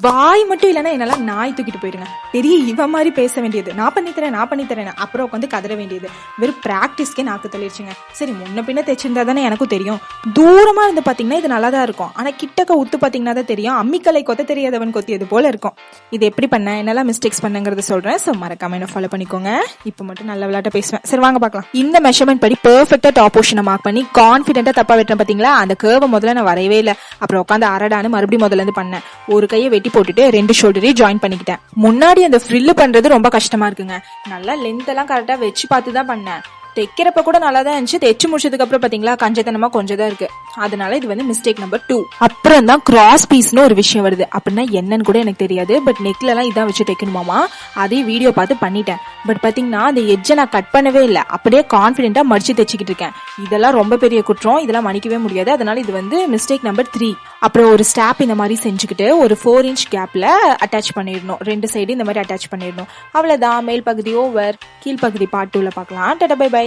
வாய் மட்டும் இல்லைன்னா என்னெல்லாம் நாய் தூக்கிட்டு போயிருங்க. பெரிய இவ மாதிரி பேச வேண்டியது, நான் பண்ணி தரேன் அப்புறம் உட்காந்து கதற வேண்டியது. வெறும் பிராக்டிஸ்க்கே நாக்கு தள்ளிடுச்சுங்க. சரி, முன்ன பின்ன தைச்சிருந்தா தானே எனக்கும் தெரியும். தூரமா இருந்து பாத்தீங்கன்னா இது நல்லா தான் இருக்கும், ஆனா கிட்டக்க உத்து பாத்தீங்கன்னா தான் தெரியும் அம்மிக்கலை கொத்த தெரியாதவன் கொத்தியது போல இருக்கும். இது எப்படி பண்ண, என்னெல்லாம் மிஸ்டேக்ஸ் பண்ணுங்கிறத சொல்றேன். ஸோ மறக்காம என்ன ஃபாலோ பண்ணிக்கோங்க. இப்போ மட்டும் நல்ல விளையாட்ட பேசுவேன். சரி வாங்க பார்க்கலாம். இந்த மெஷர்மெண்ட் படி பெர்ஃபெக்ட்டா டாப் போர்ஷனை மார்க் பண்ணி கான்ஃபிடென்ட்டா தப்பா வெட்டுறேன் பாத்தீங்களா. அந்த கர்வை முதல்ல நான் வரையவே இல்லை, அப்புறம் உட்காந்து அரடான்னு மறுபடியும் முதல்ல இருந்து பண்ணேன். ஒரு கையை வெட்டி போட்டுட்டு 2 ஷோல்டரையும் ஜாயின் பண்ணிக்கிட்டேன். முன்னாடி அந்த ஃப்ரில் பண்றது ரொம்ப கஷ்டமா இருக்குங்க. நல்லா லென்த் எல்லாம் கரெக்டா வச்சு பார்த்து தான் பண்ணேன். தைக்கிறப்ப கூட நல்லா தான் இருந்துச்சு. தைச்சு முடிச்சதுக்கு அப்புறம் பாத்தீங்களா கஞ்சத்தனமா கொஞ்சம் தான் இருக்கு. அதனால இது வந்து மிஸ்டேக் நம்பர் 2. அப்புறம் தான் கிராஸ் பீஸ்னு ஒரு விஷயம் வருது. அப்படின்னா என்னன்னு கூட எனக்கு தெரியாது. பட் நெக்ல எல்லாம் இதான் வச்சு தைக்கணுமாமா. அதே வீடியோ பார்த்து பண்ணிட்டேன். பட் பாத்தீங்கன்னா அந்த எட்ஜை நான் கட் பண்ணவே இல்லை, அப்படியே கான்பிடென்ட்டா மடிச்சு தைச்சிக்கிட்டு இருக்கேன். இதெல்லாம் ரொம்ப பெரிய குற்றம், இதெல்லாம் மன்னிக்கவே முடியாது. அதனால இது வந்து மிஸ்டேக் நம்பர் 3. அப்புறம் ஒரு ஸ்டாப் இந்த மாதிரி செஞ்சுக்கிட்டு ஒரு 4 inch கேப்ல அட்டாச் பண்ணிடணும். 2 சைடு இந்த மாதிரி அட்டாச் பண்ணிடணும். அவ்வளவுதான். மேல் பகுதி ஓவர். கீழ்பகுதி பார்ட் 2ல பார்க்கலாம். Tata bye by.